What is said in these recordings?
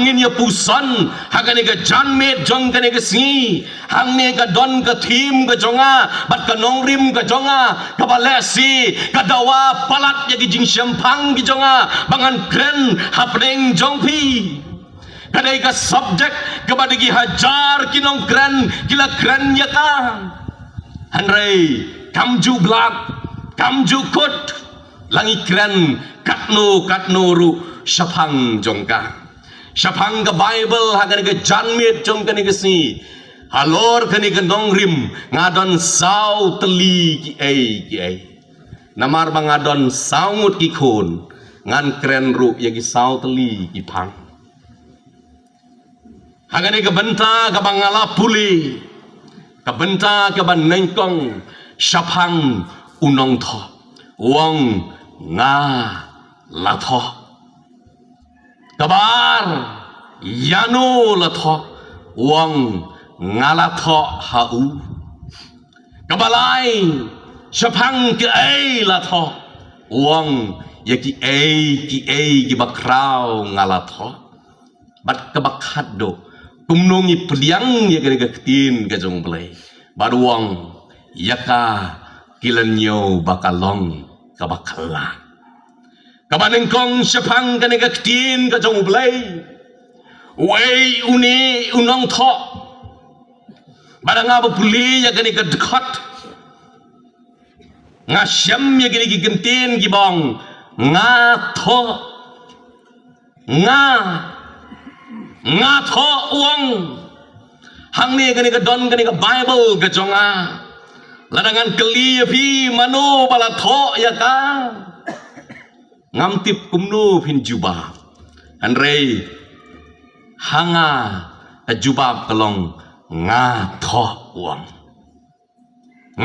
angin ya pusan hagane ga janmet jong kane ga si hangne ga don ga thim ga jonga bat ka nongrim ga jonga ka balesi ka dawa palat ya gi jing syampang gi jonga bangan kren hapneng jongpi kadai ka subject ka badagi hajar kinong kren kila kren ya ka hanrei kamju blak kamju kut langi kren katno ru syapang jongka syapang ka Bible hagane ka janmet jong kane ka si halor kane ka nongrim ngadon sau teli ki ai namar bangadon saungut ki khon ngan kren ru ya ki sau teli ki phang hagane ka benta ka bangala puli ka benta ka ban nengkong syapang unong tho wong nga la tho kabar yanu la tho wong nga la tho hau kabalai syapang ke ai la tho wong ya ki ai ki bakrau nga la tho bat ka bakhado kumnongi pliang ya ga tin ga jong blai baruang yaka kilanyo bakalong kabakala kabanengkong syapang kane ga tin ga jong blai wei uni unong tho baranga bapuli ya kane ga dekat nga syam ya kane gi gentin gi bong nga tho nga tho uang hang ni kane ga don kane ga Bible ga jonga ladangan keli pi mano bala tho ya ka ngamtip kumnu pin jubah anrei hanga ka jubah kalong nga tho uang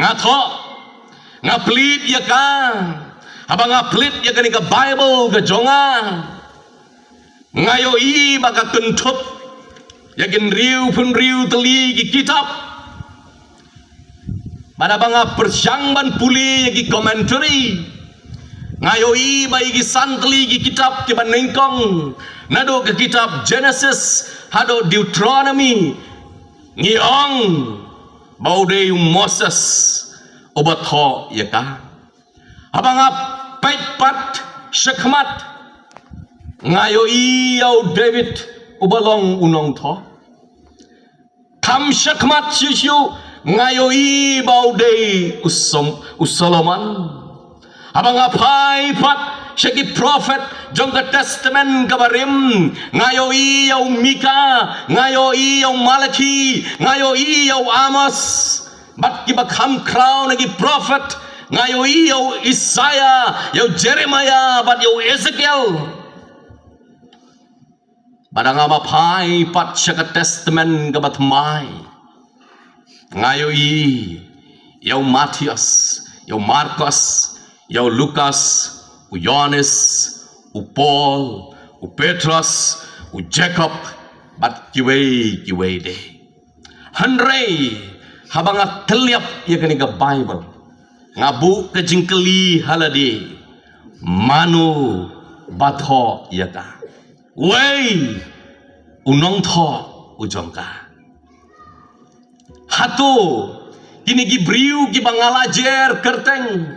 nga tho nga pelit ya ka abang nga pelit ya kane ga Bible ga jonga ngayo i baka kentup yakin riu pun riu teli ki kitab pada banga persyangban puli yaki commentary ngayo i bai ki santeli ki kitab ki banengkong nado ke kitab Genesis hado Deuteronomy ngiong bau de Moses obat ho yaka abanga pat syakmat ngayo iyau David ubalong unong tho kam syakmat syusyu ngayo i bau de Solomon abang apai pat syaki prophet jong ka testament kabarim ngayo iyau Mika ngayo iyau Malaki ngayo iyau Amos bat ki bakham crown lagi prophet ngayo iyau Isaiah yau Jeremiah bat yau Ezekiel badang ama pai pat syaka testament gabat mai ngayo i yau Matius yau Markus yau Lukas u Yohanes u Paul u Petrus u Jacob bat kiwei de hanrei habanga teliap ya kani ga Bible ngabu ke jingkeli haladi manu batho ya ka wei unong tho ujongka hatu kini gibriu ki bangalajer kerteng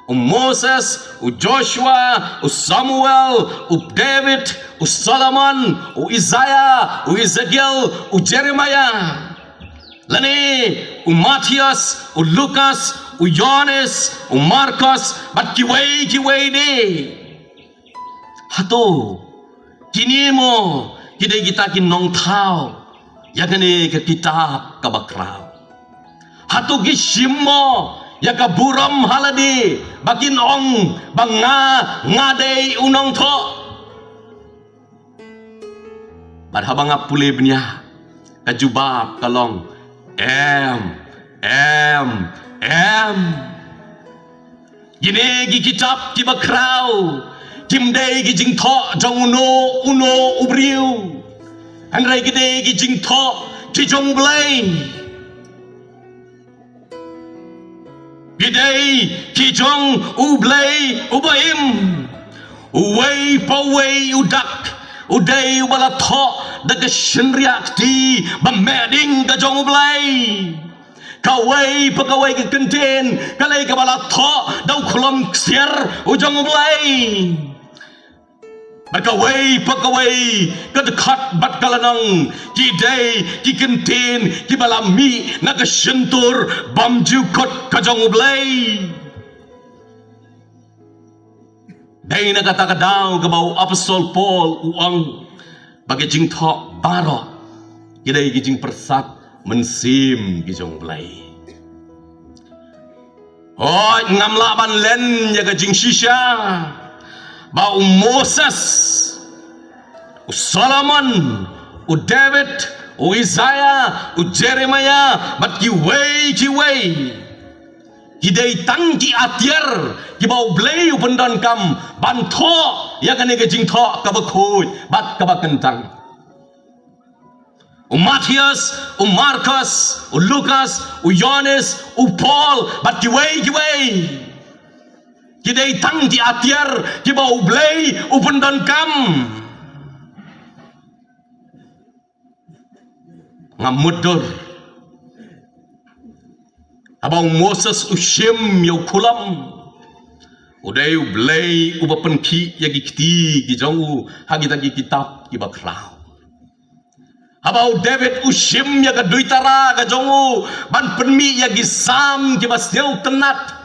Moses Joshua Samuel David Solomon Isaiah Ezekiel Jeremiah lani Matius Lukas Yohanes Markus bat kiwei de hatu kini mo kita nong tau ya kene ke kitab kabakrau hatu gishimo ya ka buram haladi bakin ong banga ngade unong tho barhabanga pule bnya kajubab kalong gine gi kitab ki bakrau kimdei gi jing tho jong uno ubriu anrai gide gi jing tho ki jong blai gidei ki jong ublai ubaim uwei pawei udak Udai ubala tho daga shenriak ti bameding ka jong ublay. Kawai pekawai ke kenten kalai ka bala tho dau kholom sier ujong ublay. Berkawai pekawai ke dekat bat kalanang ki dai ki kenten ki balami naga shentur bamju kot ka jong ublay. Dai na kata kadau ke bau apostol Paul uang bagi jing thok baro kidai ki jing persat mensim ki jong blai. Oh ngam la ban len ya ka jing shisha bau Moses u Solomon u David u Isaiah u Jeremiah bat ki wei Hidai tangki atiar ki bau blei upendan kam banto ya kan ke jing tho ka bakoi bat ka bakentang Matthias Marcus Lucas Johannes Paul bat ki wei hidai tangki atiar ki bau blei upendan kam ngamudur abang Moses ushim yau kulam udai blay uba penki yagi kiti gijangu hagi tagi kitab ki bakrau abang David ushim yaga duitara gajangu ban penmi yagi sam ki basdeu tenat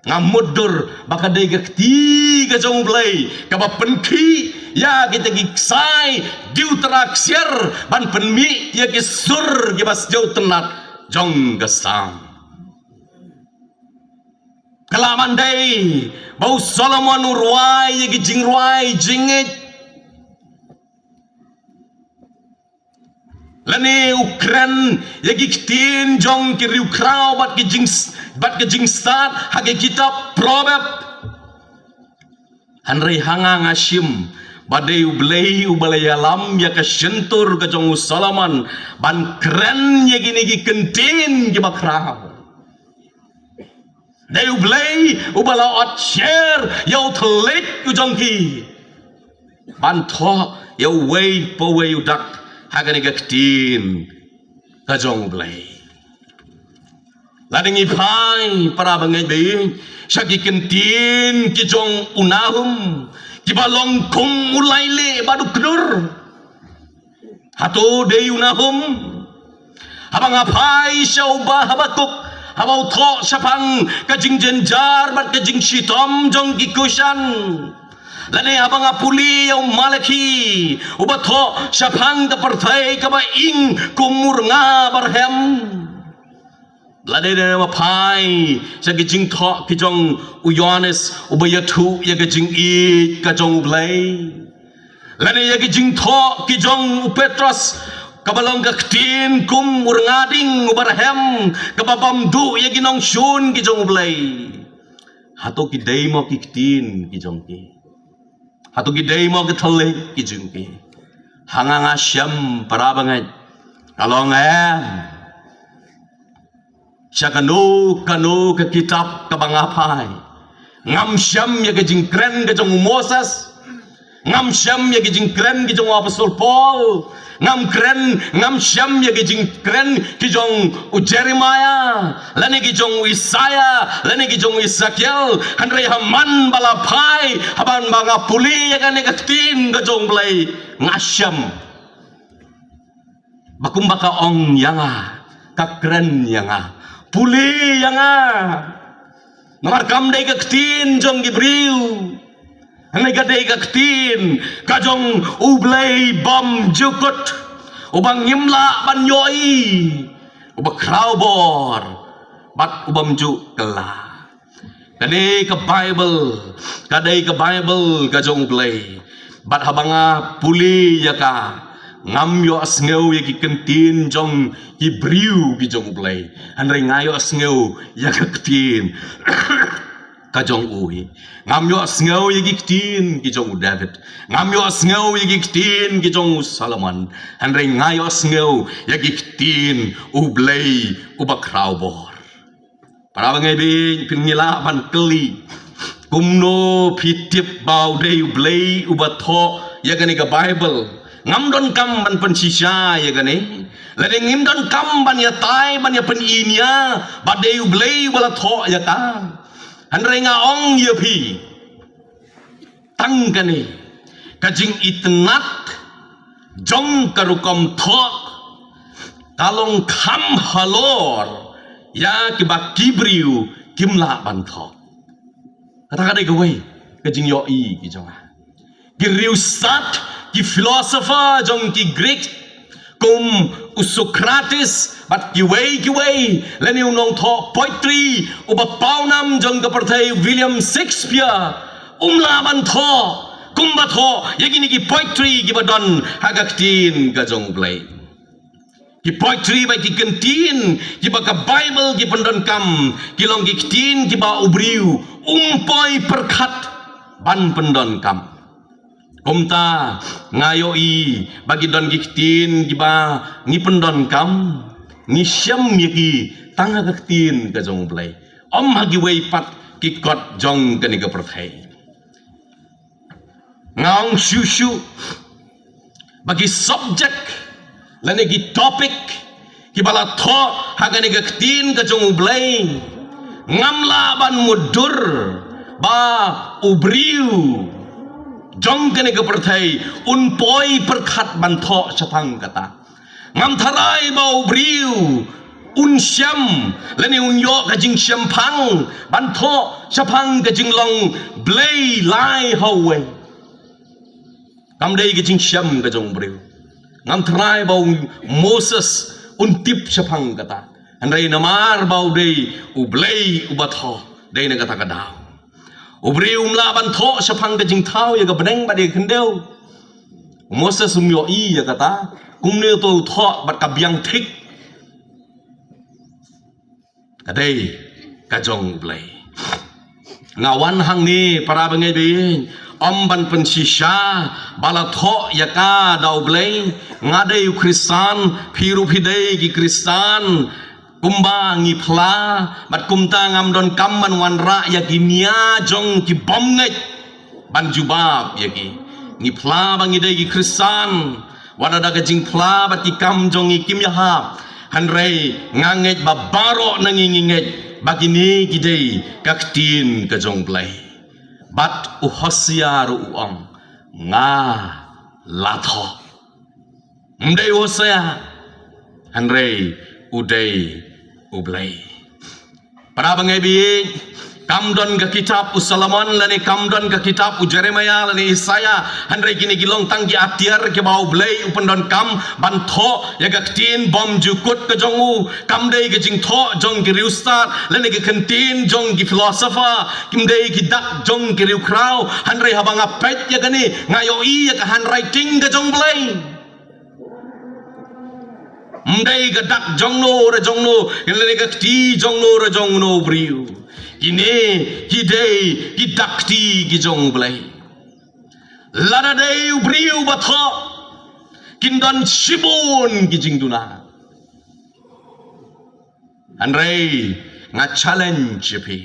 ngamudur bakadai kiti gajangu blay kaba penki yagi tagi sai diutara ksier ban penmi yagi sur ki basdeu tenat jong gasam kelaman day bau Solomon urwai yagi jing ruai jingit lani ukran yagi kitin jong ki riu krau bat ki jing start hagi kitab probab hanrei hanga ngashim badai ublei ubalayalam ya ka shentur ka jong Solomon ban keren yagi nigi kentin ki bakrau Dai ublay ubala ot share yau telik ujong ki banto yau wei po wei udak hagani gaktin kajong ublay lading ipai para bangai bei syaki kentin ki jong unahum ki balong kong ulai le badu knur hato dei unahum habang apai syauba habakuk Habau tho sapang kajing jenjar bat kajing sitom jong gikushan lane habang apuli yau malaki ubat tho sapang ta parthai kaba ing kumur nga barhem lane de mapai sa gijing tho kijong Yohanes ubayatu ya gijing I kajong blai lane ya gijing tho kijong Petrus kabalong kaktin kum urangading ubarhem kababam du ya ginong shun kijong ublay hato kiday mo kiktin kijong ki hato kiday mo kitalik kijong ki hanga nga siyam parabangay kalong siya kanu ka kitab kabangapay ngam siyam ya kajing kren kajong Moses ngam siyam ya kajing kren kijong Apostol Paul ngam syam ya gijing kren kijong Jeremiah lani kijong Isaiah lani kijong Ezekiel hanrei haman balapai haban banga puli ya kan negatin gajong blai ngasyam bakum baka ong yanga kakren yanga puli yanga namarkam dai kaktin jong gibriu Hanay gaday kaktin kajong ublay bam jukut ubang ngimla banyoy ubang kraubor bat ubam juk kela kaday ka Bible kajong ublay bat habanga puli yaka ngamyo asngew yaki kentin jong Hebrew kijong ublay hanay ngayo asngew yakaktin kajong uhi ngamyo asngaw yigiktin kijong David ngamyo asngaw yigiktin kijong Solomon hanrei ngayo asngaw yigiktin ublay ubakraubor para bangay bin pingilapan keli kumno pitip bau day ublay ubatho ya gani ka Bible ngam don kam ban pensisya ya gani lade ngim don kam ban ya tai ban ya pen inya badeu blei wala tho ya ka hanre nga ong ya pi tang gani kajing itnat jong karukom thok kalong kham halor ya kiba kibriu kimla ban thok kata kata gawai kajing yo i ki jonga ki riusat ki philosopher jong ki Greek kum Socrates bat ki way leni unong thok poetry uba paunam jong ka perthai William Shakespeare umla ban thok kumbato yagini ki poetry ki badon hagaktin gajong blay ki poetry ba ki kentin ki ba ka Bible ki pendon kam ki long ki tin ki ba ubriu umpoi perkhat ban pendon kam kumta ngayoi bagi don ki tin ki ba ni pendon kam ni syam yaki tanga gaktin gajong blay om hagi way pat ki kot jong kani ka perthai ngaung syusyu bagi subjek lagi topik kibala tho hagani gaktin kajong ublay ngamla ban mudur ba ubriu jong kani kaperthai unpoi perkhat ban tho sapang kata ngam tharai ba ubriu unsyam lani unyo kajing syampang ban tho sapang kajing long blay lai hawe kamdai kajing syam kajong ubriu ngam tharai ba Moses untip sapang kata andai namar ba udai ublay ubatho dai na kata kadau ubriu mlaban tho sapang kajing thau ya ka beneng ba de kendeu Moses umyo i ya kata kumne to tho bat ka biang thik kadai kajong ublay ngawan hang ni para bangai be om ban pensisya bala tho ya ka dau blay ngadai Kristan phiru phidei ki Kristan kumba ngi phla bat kumta ngam don kam ban wanra ya ginia jong ki bom ngai ban jubab ya ki ngi phla bangi dei ki Kristan wada da jing phla bat ki kam jong ki kim ya ha hanrei nganget babaro nanginginget bagini ki dei kaktin ka jong blay bat uhasiaru uang nga latho mdei hosea hanrei udai ublay para bangai bi kamdon ka kitab Solomon lani kamdon ka kitab Jeremia lani Isaya hanrei kini gilong tanggi atiar ke bau blay upendon kam ban tho ya gaktin bom jukut ke jongu kamdei ke jing tho jong ki riustat lani ke kentin jong ki philosopher kimdei ki dak jong ki riu krau hanrei habang apet ya gani ngayo i ya ka handwriting ke jong blay mdei ka dak jong no lani ke ti jong no briu kini hidei hidakti gijong blay lada dei ubriu batho kindon sibun gijing duna andrei nga challenge pi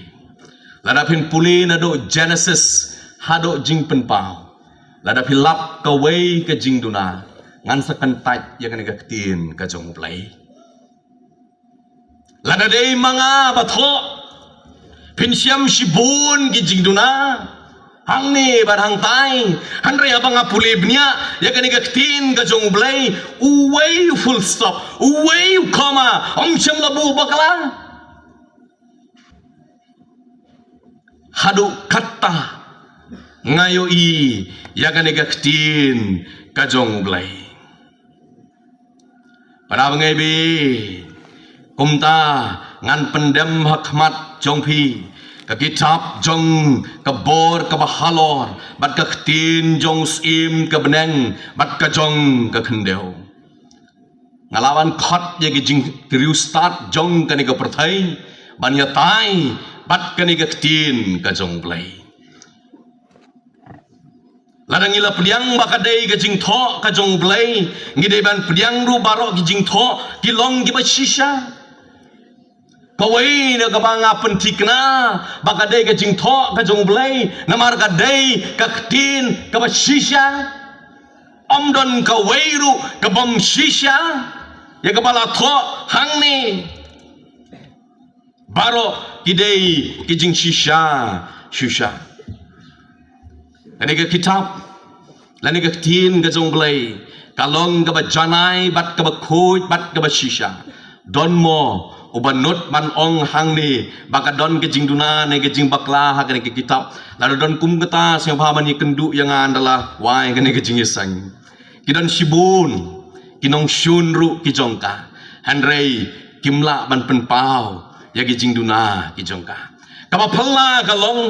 lada pin pulin ado Genesis hado jing pen pau lada pin lap ka wei ka jing duna ngan sakan tat yang ka tin ka jong blay lada dei manga batho pinsyam sibun gijing duna hang ni barang tai hanrei abang apulibnya ya kani gaktin gajong blay uway full stop uway comma om syam labu bakala hadu kata ngayo i ya kani gaktin gajong blay para bangai bi kumta ngan pendem hikmat jong pi ka kitab jong ka bor ka bahalor bat ka tin jong sim ka beneng bat ka jong ka kendeu ngalawan khot ye gi jing riustat jong ka ni ka perthai ban ya tai bat ka ni ka tin ka jong blay ladang ila peliang bakadei ka jing tho ka jong blay ngidei ban peliang ru barok gi jing tho ki long gi ba shisha kawai na kabanga pentik na bakadei ka jing tho ka jong blay namar kadei ka tin ka ba shisha don ka weiru ka bom shisha ya ka bala tho hang ni baro kidei kijing shisha ani ka kitab lani ka tin ka jong blai kalong ka ba janai bat ka ba khoi bat ka ba shisha don mo ubanut man ong hang ni baka don ke jing duna ne ke jing bakla ha ke kitab lalu don kum kata siang pahaman ni kendu yang adalah wai ke ne ke jing isang kidon sibun kinong shunru ki jongka handrei kimla ban pen pau ya ke jing duna ki jongka kaba phalla kalong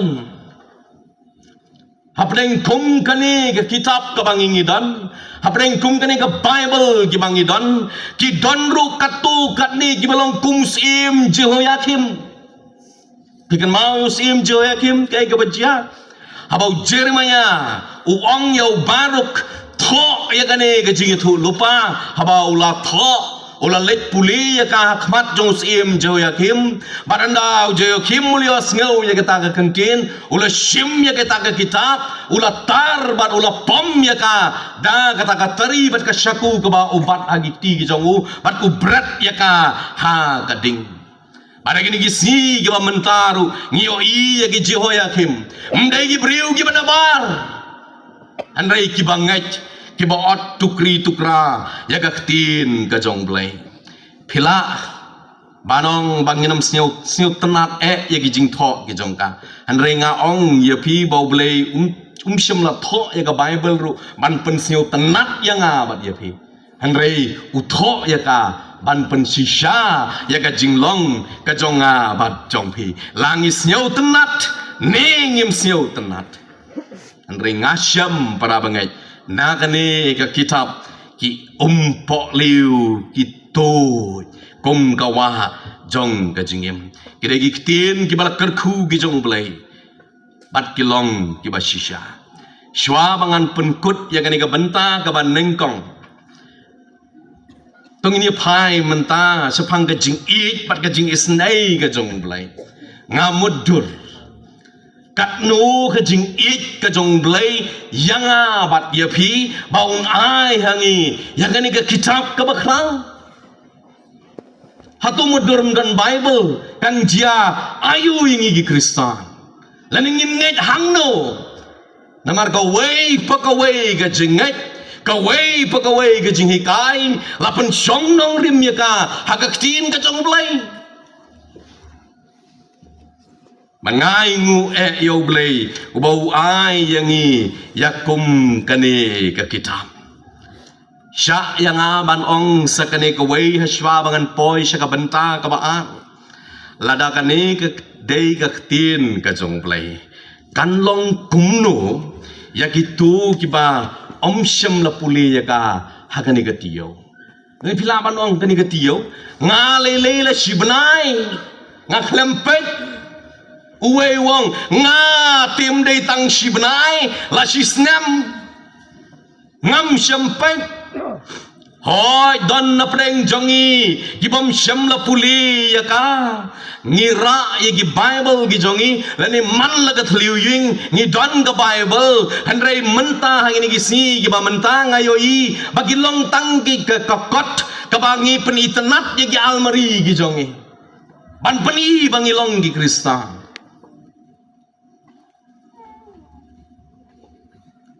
hapdeng kum kani ke kitab ka bangingi don hapdeng kum kani ke Bible ki bangi don ki don ru katu katni ki balong kum sim Jehoiakim kikan mau sim Jehoiakim kai ke bajia habau Jeremiah uong yau baruk tho ya kani ke jingi thu lupa habau la tho Ola let puli ya ka khmat jong sim Jehoiakim baranda Jehoiakim mulios ngau ya kita ka kantin ula shim ya kita ka kitab ula tar bat ula pom ya ka da kata ka tari bat ka syaku ka ba ubat agiti ki jongu bat ku brat ya ka ha kading pada gini gisi ki ba mentaru ngio i ya ki Jehoiakim mdai ki briu ki banabar andai ki bangai kiba ot tukri tukra ya tin ka jong blai phila banong banginam sniu tenat ya ki jing tho ki jong ka hanre nga ong ya phi bau blai shim la tho ya ka Bible ru ban pen sniu tenat ya nga bat ya phi hanre u tho ya ka ban pen shisha ya ka jing long ka jong nga bat jong phi langi sniu tenat nengim sniu tenat hanre nga syam para bangai nakane ka kitab ki po liu ki to kum kawa jong ka jingem kide ki tin ki bala kerku ki jong blai bat ki long ki ba shisha shwa bangan penkut ya kani ka benta ka ban nengkong tong ini phai menta sepang ka jing it bat ka jing isnai ka jong blai ngamudur kat nu ke jing it ke jong blai yang abat ya phi baung ai hangi yang ni ke kitab ke baklang hatu mudur dan Bible kan dia ayu ingi ki Kristen lan ingin ngai hang no namar ka wei pakawei ke jingai ka wei pakawei ke jing hikai lapan song nong rim ya ka hagak tin ke jong blai mangai ngu yo blai ubau ai yangi yakum kane ka kitab sya yang ban ong sakane ka wei haswa bangan poi sya ka benta ka baan lada kane ka dei ka tin ka jong blai kan long kumno yakitu kiba omsyam la puli ya ka hakane ka tiyo ngai pila ban ong kane ka tiyo nga lele la sibnai nga klempet uwe wong nga tim day tang shibnai la shisnam ngam shampay hoy don na preng jongi gibam syam la puli ya ka ngira ya gi Bible gi jongi lani man lagat liuying ngi don ga Bible handrai menta hangini gi si gi ba menta ngayoi bagi long tangki ke kokot kabangi penitenat ya gi almari gi jongi ban peni bangi long gi Kristen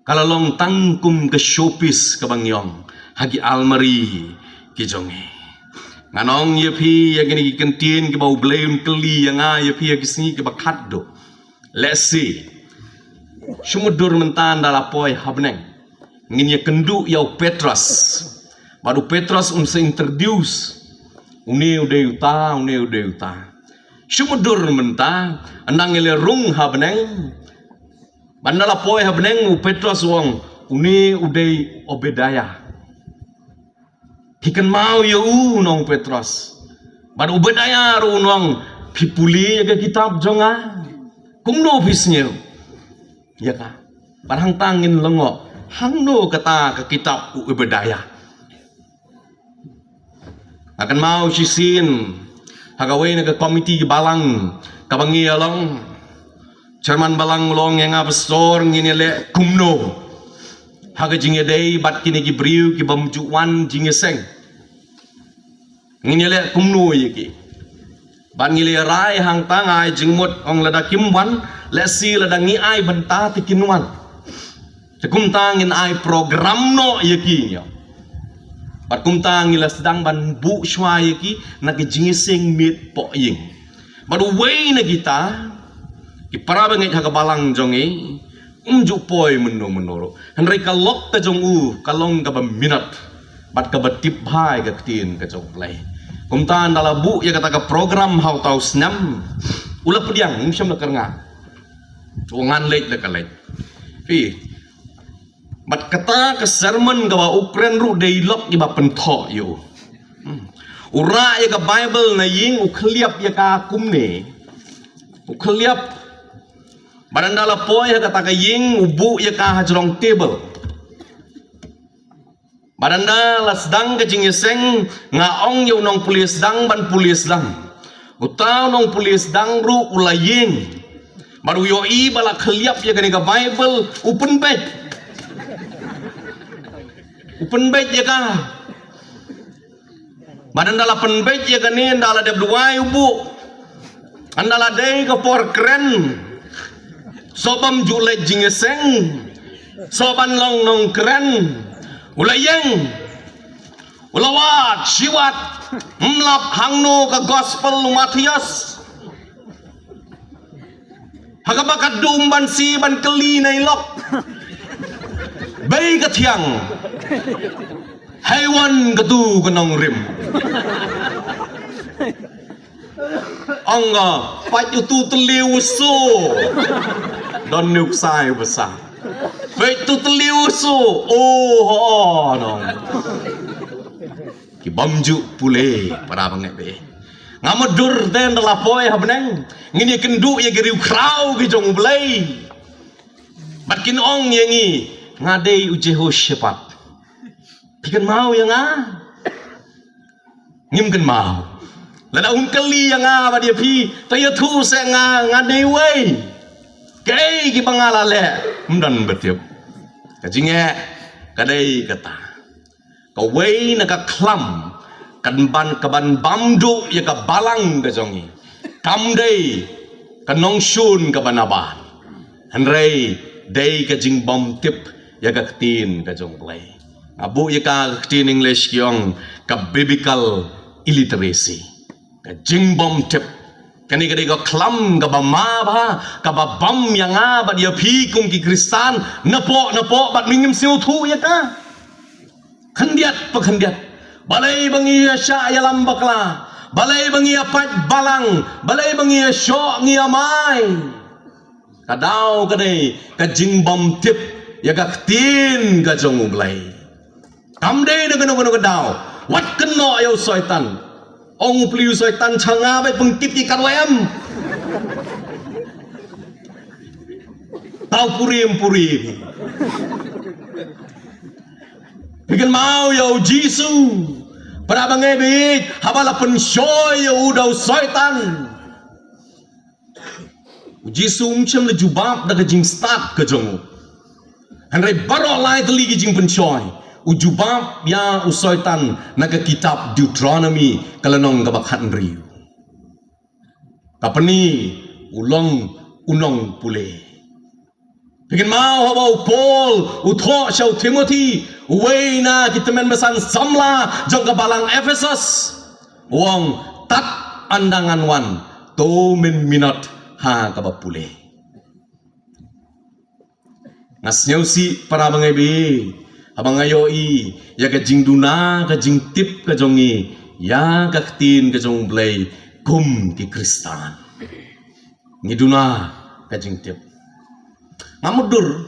kalau long tangkum ke showpiece ke bangyong hagi almari ki jongi nganong ye phi ya gini kentin ke bau blame keli yang a ye phi ke sini ke bakat do let's see sumudur mentan dala poi habneng ngin ye kendu yau Petrus baru Petrus se introduce uni ude uta sumudur mentan andang ele rung habneng bandala poi habneng Petrus wong uni udai Obedaya hikan mau ya nong Petrus baru Obedaya ru nong pipuli ya kitab jonga kung no bisnya ya ka parang tangin lengo hang no kata ke kitab Obedaya akan mau sisin hagawai na ke komiti balang kabangi along Chairman balang long yang pastor ngini le kumno haga jinge day bat kini ki briu ki bamjuan jinge seng ngile kumnu yiki ban ngile rai hang tangai jingmut ong lada kimwan lesi lada ngi ai banta ti kinwan kum tangin ai program no yiki nyo bat kum tangila sedang ban bu shwa yiki nagi jinge seng mit po ying badu way na kita ki para bangai haga balang jongi poi menoro henry kalok ka jong kalong ka minat bat ka batip bhai ka tin ka jong play kumtan dala bu ya kata ka program how tau snam ula pediang syam la karnga ngan lek la kalek pi bat kata ka sermon ka ba ukren ru dialog i ba pentho yo ura ya ka bible na ying ukliap ya ka kumne ukliap barandala poy kata ka ying ubu ya ka hajrong table barandala sedang ka jing seng nga ong yo nong pulis dang ban pulis dang utaw nong pulis dang ru ulaying baru yo i bala khliap ya ka bible open bed ya ka barandala pen bed ya ka ni ndala de duai ubu andala dei ka por kren sobam jule jingeseng soban long nong keren ulayeng ulawat siwat mlap hangno ka gospel Matius hagabakat dumban si ban keli na ilok bay katiang hewan katu kenong rim angga pat itu teliu so don nuk sai besar pat itu teliu so oh nong ki bamju pule para bangai be ngamadur den la poy habneng ngini kendu ye geriu krau ki jong blai batkin ong yengi ngadei ujeho shepat pikan mau yang ngimken mau lada kali yang ba dia pi taya thu se ngadei wei kei ki bangala le mdan betiup kajinge kadai kata ka wei na ka klam kan ban bamdu ya ka balang ka jongi kamdei ka nongshun ka banaban hanrei dei ka jing bom tip ya ka tin ka jong play abu ya ka tin English kyong ka biblical illiteracy ka jing bom tip kani ka ka klam ka ba ma ba ka ba bam yang ba dia pi kum ki kristan napo bat mingim siu thu ya ka khandiat pakhandiat balai bangi sya ya lambakla balai bangi apat balang balai bangi syok ngi amai kadau kadai ka jing bom tip ya ka tin ka jong blai kamdei de keno kadau wat keno yo syaitan ong pliu syaitan changa bai pengkip ki karwem tau purim bikin mau yo Jisu para bangai bit habala pensyoy yo udau syaitan Jisu umcem le jubab daga jing start ke jong hanrai baro lai teli ki jing pensyoy ujubab ya usyaitan naga kitab Deuteronomy kalanong gabakhan riu kapani unong pule bikin mau habau Paul utho syau Timothy uwaina kita men besan samla jong balang Ephesus wong tat andangan wan to men minat ha kabapule ngasnyau si para bangai abang ayo i ya ka jing duna ka jing tip ka jongi ya ka tin ka jong blai kum ki kristan ngiduna ka jing tip ngamudur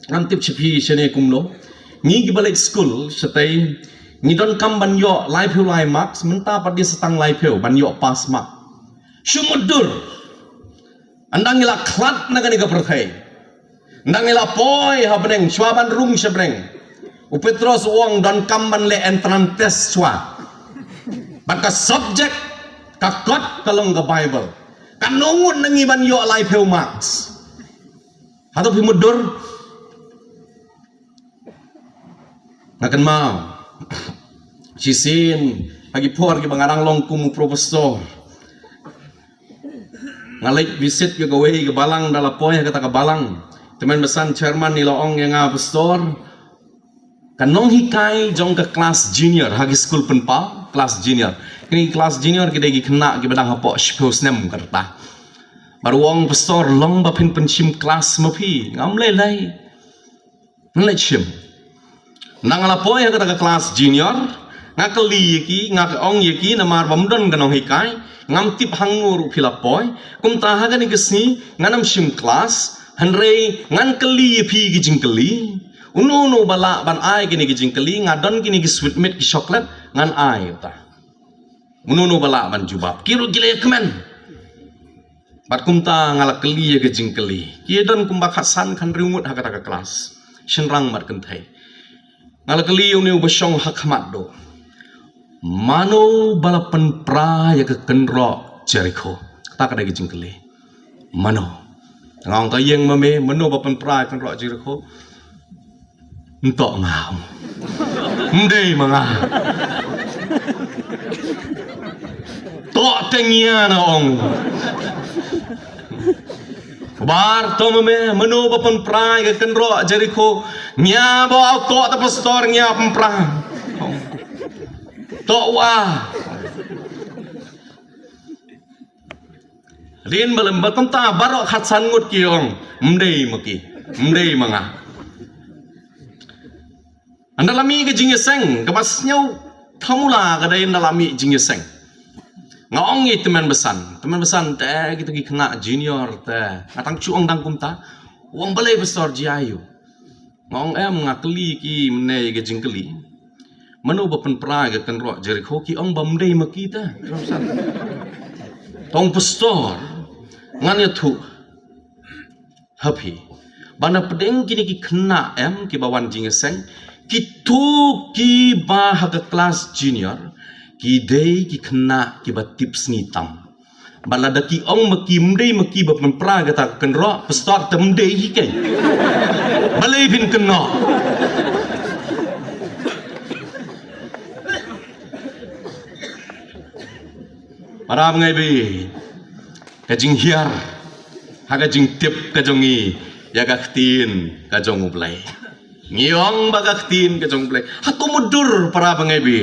ngantip chipi shene kumlo ngi balik school setai ngidon kam banyo live lai marks menta padi setang live banyo pas mark syumudur andangila klat nagani ka perthai andangila poi habneng swaban rung sebreng upetros uang don kam ban le entrance test swa baka subject ka kot kalong ka bible kanungun nangi banyo live marks atau pimudur Ngakan mau sisin pagi por ki bangarang long kumu profesor ngalek visit ke gawe ke balang dalam poy kata ke balang teman besan chairman ni laong yang pastor kanong hikai jong ke kelas junior hagi school penpa kelas junior kini kelas junior kita gi kena ki badang hapok shpusnem kerta baru wong pastor long bapin penchim kelas mapi ngam lelai ngalek shim nang la poy kata ke kelas junior ngakeli yaki ngakong yaki namar bamdon ganong hikai ngam tip hangur pilapoy kum tahaga ni kesni nganam shim kelas hanrei ngan keli pi gijing keli unu bala ban ai gini gijing keli ngadon gini gi sweet meat gi coklat ngan ai ta unu bala ban jubab kiru gile kemen bat kum ta ngala keli gijing keli kiedon kum bakhasan kan riumut hakata kelas shenrang mat kentai ngala keli uni ubasong hakmat do mano balapan pra ya ke kenro Jericho tak ada gijing keli mano ngong kayeng mame mano balapan pra kenro Jericho entok ngau ndei manga tok tengia na ong bar to mame mano balapan pra ya ke kenro Jericho nya bawa tok ta pastor nya pra tok wah rin balam batam ta barok khatsan ngut kiong mdei maki mdei manga andalami ke jingeseng kapasnyau thamula kadai andalami jingeseng ngong i teman besan te gitu ki kena junior te ngatang cuong dang kumta wong balai besar jiayu ngong ngakeli ki mne ke jingkeli manu bapan pra ke kenro Jericho ki ong bamdei makita tong pastor nganya thu happy bana pedeng kini ki kena ki bawan jingeseng ki tu ki ba ha ke kelas junior ki dei ki kena ki ba tips ngitam bala da ki ong maki mdei maki bapan pra ke ta kenro pastor temdei ki kai balai bin kena para mengai be kajing hiar haga jing tip kajongi ya gaktin kajong ublai ngiong bagaktin kajong ublai hatu mudur para mengai be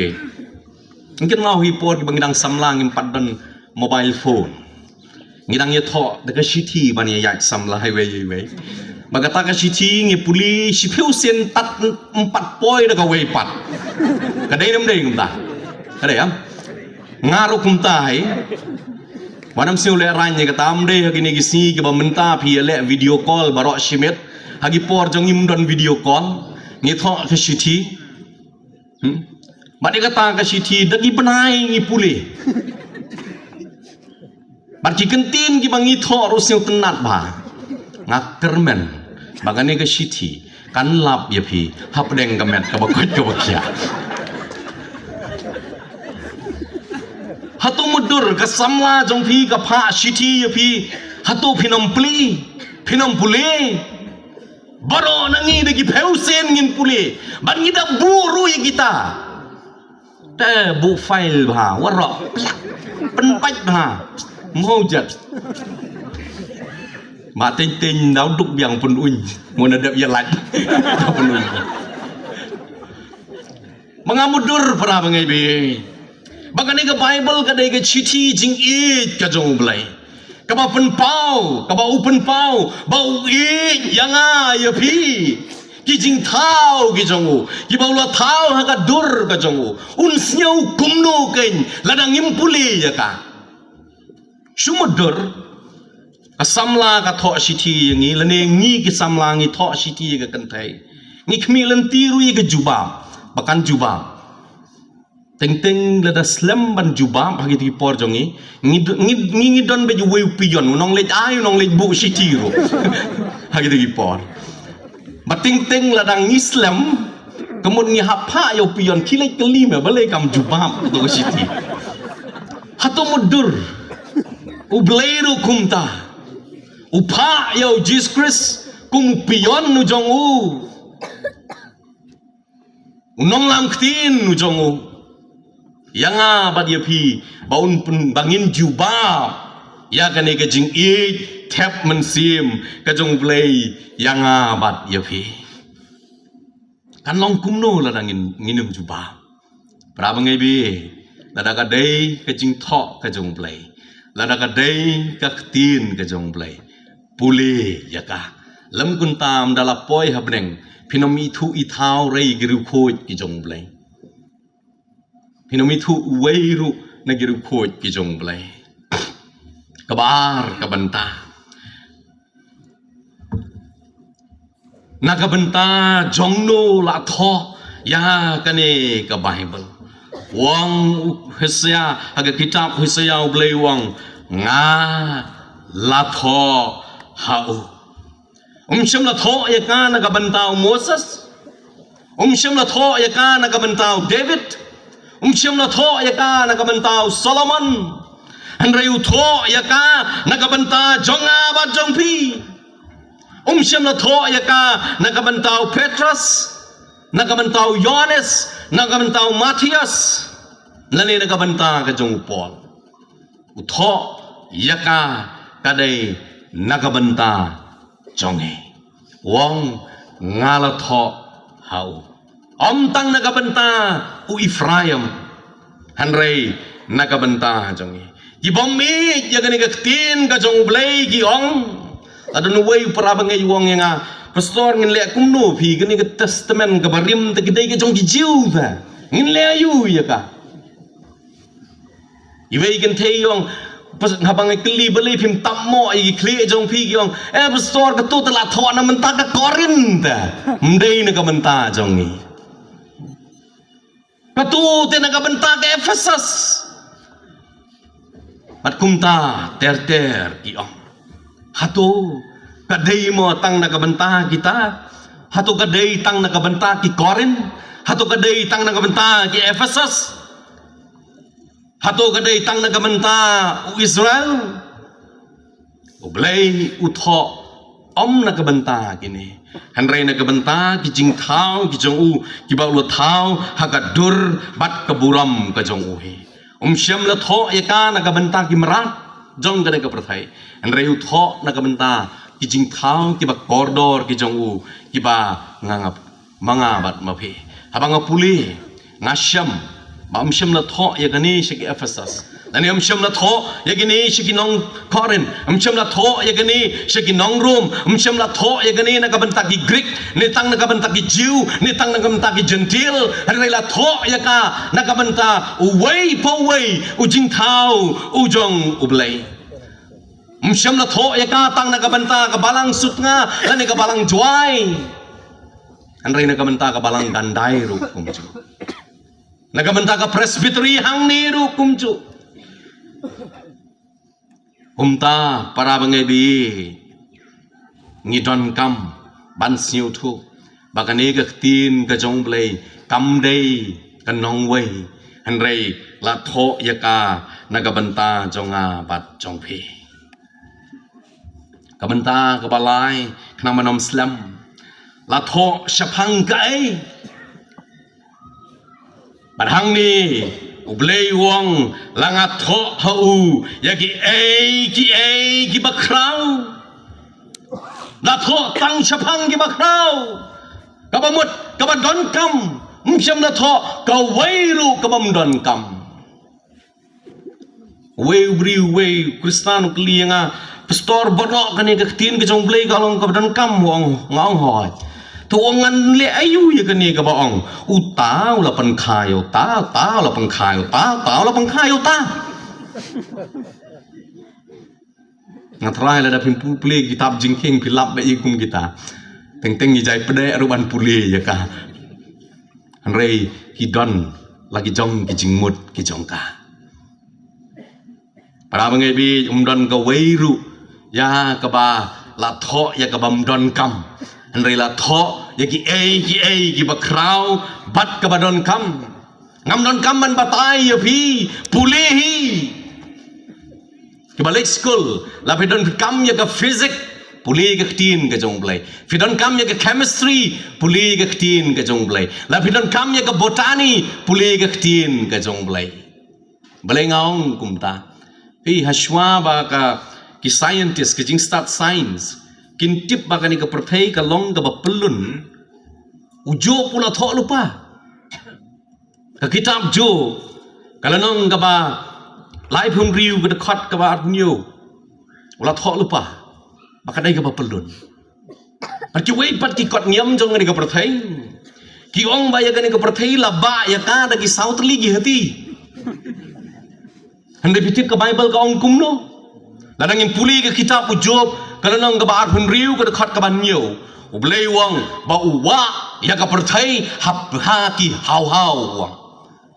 mungkin mau hipor bangidang samlang impadon mobile phone ngidang ye tho daga city bani ya samla highway bagata ka city ngi puli sipiu sen tat 4 poi daga way pat kadai nam dei ngumta kadai am ngaruh kumtai wanam siu le ranye kata amde hagini gisi ke bamenta pi le video call barok shimet hagi por jong imdon video call ngitho ke city bade kata ke city dagi benai ngi pule barki kentin ki bangi tho rusiu tenat ba ngakermen bagane ke city kan lap ya pi hapdeng gamet ka bakot ka bakia hatu mudur ke samla jong pi ka pha city ya pi hatu phinom pule baro nangi degi pheusen ngin pule ban ngida buru ya kita te bu file ba warok penpat ba mojat ma ting dau duk biang pun uin mun ada ya lat pun uin mangamudur para bangai be bagane ke Bible kadai ke city jing it ka jong blai ka ba pen pau ka ba open pau bau it yanga ya pi ki jing thau ki jong ki ba la thau ha ka dur ka jong un snyau kumno ken ladang impuli ya ka sumudur asamla ka tho city ngi lane ngi ki samla ngi tho city ka kantai ngi khmilan tiru ke jubab bakan jubab teng lada slam ban jubab hagi ti por jongi ngi don be juwe pion nong le ai nong le bu city ro hagi ti por bating ladang islam kemun ngi hapa yo pion kilai kelima balai kam jubab to city hatu mudur ubleiru kumta upa yo Jesus Christ kum pion nu jong u unong lam ktin ujongu yanga bad yapi baun pun bangin juba ya kane ka jing e tap mensim ka jong play yanga bad yapi kan long kumno la dangin nginum juba prabangai bi lada ka dei ka jing tho ka jong play lada ka dei ka ktin ka jong play pule yaka lam kun tam dala poi habneng phinomi thu I thau rei giru khoi ki jong play phinomi thu weiru na giru khoi ki jong play kabar kabanta nakabanta jongno la tho ya kane ka bible wang Hosea aga kitab Hosea blai wang nga la tho hau sham la tho ya ka nakabanta Moses sham la tho ya ka nakabanta David sham la tho ya ka nakabanta Solomon Andreu tho ya ka nakabanta jonga ba jongpi sham la tho ya ka nakabanta Petrus nakabanta Yohanes nakabanta Matthias lane nakabanta ka jong Paul utho ya ka kadai nakabanta jonge wong ngala tho hau tang nakabanta u Ephraim hanrei nakabanta jonge ibom mi ya gani ka tin ka jong blai ki ong adun wei prabangai wong nga pastor ngin le kumno phi gani ka testament ka barim ta gidai ka jong ki jiu ta ngin le ayu ya ka iwei kan thei yong pas habang kli beli phim tammo I kli jong phi ki yong pastor ka tu tala tho na menta ka Korin ta mdei na ka menta jong ni ka tu te na ka menta ka Ephesus at kumta ter ki ong hato kadai mo tang nakabanta kita hato kadai tang nakabanta ki Korin hato kadai tang nakabanta ki Ephesus hato kadai tang nakabanta u Israel ublay utho nakabanta kini hanray nakabanta ki jing thao ki jong u ki baulo thao hagadur bat kaburam ka jong u he sham la tho yaka nakabanta ki marat jong ka prathai hanray utho nakabanta ki jing thao ki ba kordor ki jong u ki ba ngangap mangabat mapi habang puli ngasham sham la tho yakani shiki Ephesus nani sham la tho yakini shiki nong Korin sham la tho yakini shiki nong Rome sham la tho yakani nakabanta ki Greek ni tang nakabanta ki Jew ni tang nakabanta ki Gentile hanray la tho yaka nakabanta uwei po wei u jing thao u jong ublay sham la tho yaka tang nakabanta ka balang sut nga lani ka balang juai hanray nakabanta ka balang gandai ru kumju nakabanta ka presbytery hang ni ru kumju umta para bangebi ngidon kam ban siu thu bakane ka tin ka jong blai kam dei ka nong wei hanray la tho yaka nakabanta jonga bat jong phi kabanta kabalai khnang manom slam la tho shaphang kai barhang ni ublei wong langa tho hau yaki ki bakrau la tho tang shaphang ki bakrau kabamut kabadon kam sham la tho ka weiru kabam don kam wei bri wei kristan klianga pastor borok kani ka tin ka jong blai ka long ka dan kam wong ngong hoi tuangan le ayu ya kani ka baong utau la pan khayo ta la pan khayo ta la pan khayo ta ngatrai la da pim pule kitab jingking pilap be ikum kita teng teng ijai pede ruban pule ya ka hanrei hidon lagi jong ki jingmut ki jong ka para bangai bi umdon ka weiru ya ka ba la tho ya ka bam don kam hanrei la tho ya ki ki bakrau bat ka badon kam ngam don kam man batai ya phi pule hi ki balik school la pedon kam ya ka physics puli ke tin ke jong blai fidon kam ya ke chemistry puli ke tin ke jong blai la fidon kam ya ke botany puli ke tin ke jong blai blai ngaung kumta pi haswa ba ka ki scientist ke jing start science kin tip ba ka ni ke perthai ka long ka ba pelun ujo pula tho lupa ka kitab jo kalau nong ka ba lai phun riu ka khot ka ba nyu ulah tho lupa maka dai ka ba pelun pat ki wei pat ki kot nyam jong ni ka perthai ki ong ba ya ka ni ka perthai la ba ya ka da ki south li gi hati handai pitip ka bible ka ong kum no ladang yang puli ke kitab ujob kalau nong ka ba phun riu ka khot ka ba nyu ublei wang ba uwa ya ka perthai hap ha ki hau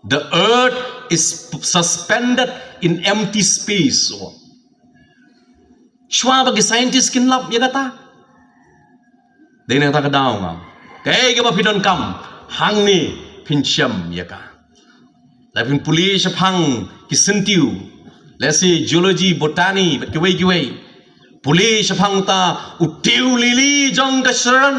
the earth is suspended in empty space shwa bagi scientist kin lap ya kata dai nang ta ka daw ngam kai ka ba pidon kam hang ni pincham ya ka la pin puli shapang ki sentiu let's say geology botany but ki wei puli shapang ta utiu lili jong ka sharan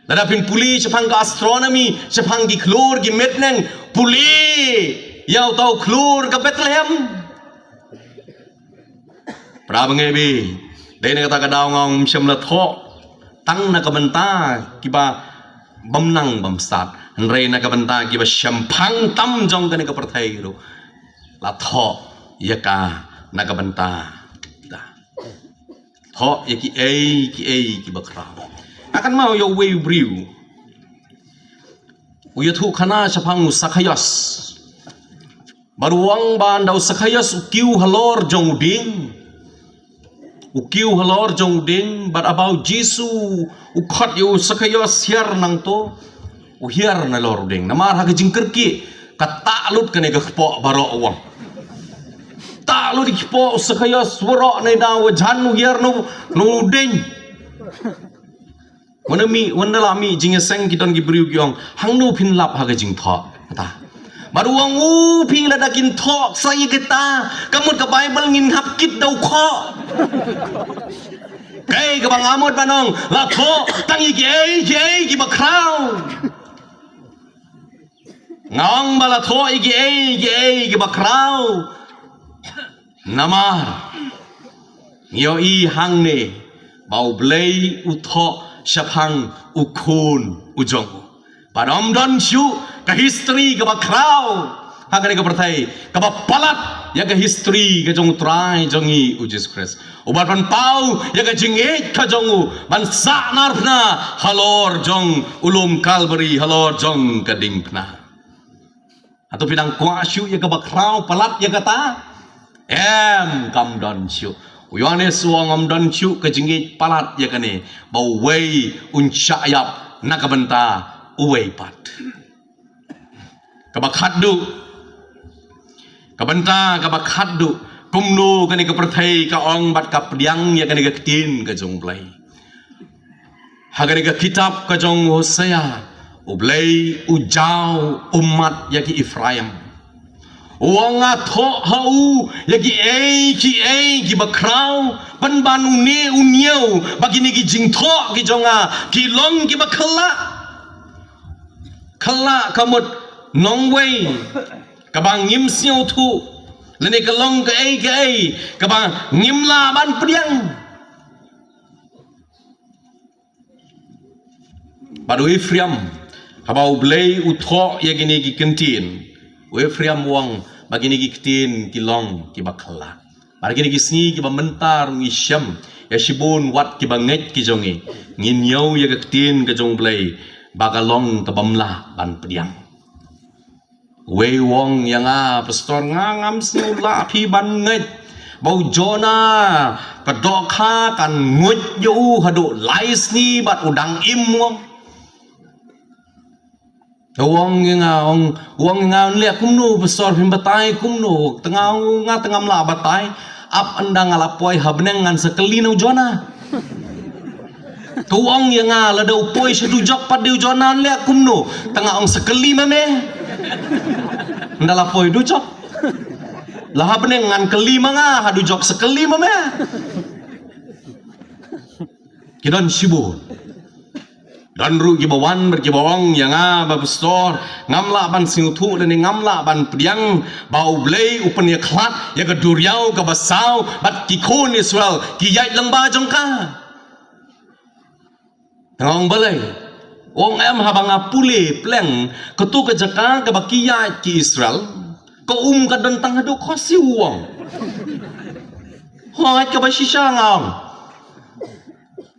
ladapin puli shapang ka astronomy shapang ki klor ki metneng puli yau tau klor ka Bethlehem prabangebi dai na kata ka daw ngong shamla tho tang na ka banta ki ba bamnang bamsat rei na ka banta ki ba shampang tam jong ka ni ka perthai ro la tho ya ka na ka banta da tho ya ki ki ba kra akan mau yo wei briu uya thu khana chapang sakhayas baruang ban dau sakhayas ukiu halor jong ding but about jisu ukhat yo sakhayas hiar nang to u hiar na lor ding namar ha ke jingker ki kata lut kene ke po baro wang ta lut ki po sakhayas woro ne daw jan nu hiar nu ding Wanala mi jing seng kiton ki briu kyong hangnu pin lap ha ga jing tho ta maruang u pi la da kin tho sai kita kamut ka bible ngin hap kit dau kho kai ka bang amot banong la tho tang ki ba krau ngong bala tho ki ba krau namar yo i hang ne bau blei u tho shapang ukun ujong padom don shu ka history ka ba krau ha ka perthai ka ba palat ya ka history ka jong trai jongi u Jesus Christ ubat pan pau ya ka jinge ka jongu ban sa narpna halor jong ulum Calvary halor jong ka dingpna atau pidang kwa shu ya ka ba krau palat ya kata kam don shu Yohanes wang don chu ke jingit palat ya kane bau wei uncayap nakabenta uwei pat kabakadu kabenta kabakadu kumnu kane ke perthai ka ong bat ka pdiang ya kane ke tin ka jong blai hagane ke kitab ka jong Hosea ublai ujau umat ya ki Efraim wanga tho hau yagi ki bakrau pan banu ne unyau bagini ki jing tho ki jonga ki long ki bakhala khala kamut nongwei kabang ngim siu thu lene ka long ka kabang ngim la ban priang baru Efraim habau blei utho yagini ki kentin Efraim wang bagini ki kitin ki long ki bakhala bagini ki sni ki mentar ngi syam ya shibun wat ki banget ki jongi ngin yau ya ki kitin ka jong blai bagalong ka bamla ban pediang wei wong yang pastor ngam snu la phi ban nget bau jona ka dokha kan ngut yu hadu lais ni bat udang im wong wong nga le kumnu besor pin batai kumnu tengah mla batai ap andang ala poi habneng ngan sekeli no jona tu wong nga la dau poi sedu jok pat deu jona le kumnu tengah ong sekeli mame ndala poi du jok Lah beneng ngan kelima nga hadu jok sekelima me. Kidon sibun. Dan ru gibawan bergibawang yang babestor ngamla ban singutu dan ngamla ban pediang bau blei upen ya klat ya keduriau ke basau bat kikon Israel kiyai lang ba jongka tangong balai ong em habang pule pleng ketu ke jaka ke bakiyai ki Israel ko ka dentang hadu khosi uang hoai ke basisha ngong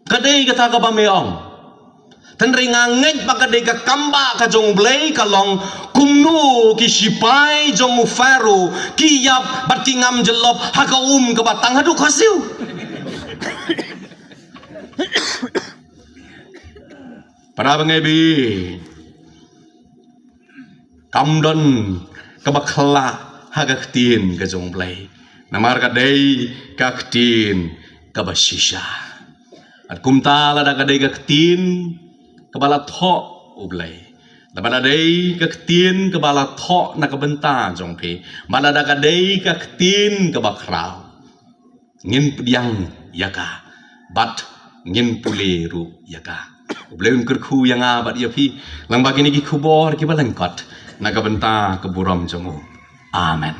kadai kata ka bameong tan ringanget bakade ka kamba ka jong blay kalong kumnu ki sipai jong faro ki yap bat ki ngam jelop ha ka ka batang hadu khasiu para bangebi kamdon ka bakla ha ka tin ka jong blay namar ka dei ka tin ka basisha at kumta la da ka dei ka tin kebala thok ublay dabana dei kaktin kebala thok na kabenta jongpe malada kadei kaktin kebakrau ngin pediang yaka bat ngin puleru yaka ublay kerku yang abat ya pi lang bagi ni kubor ki balengkot na kabenta keburam jongo amen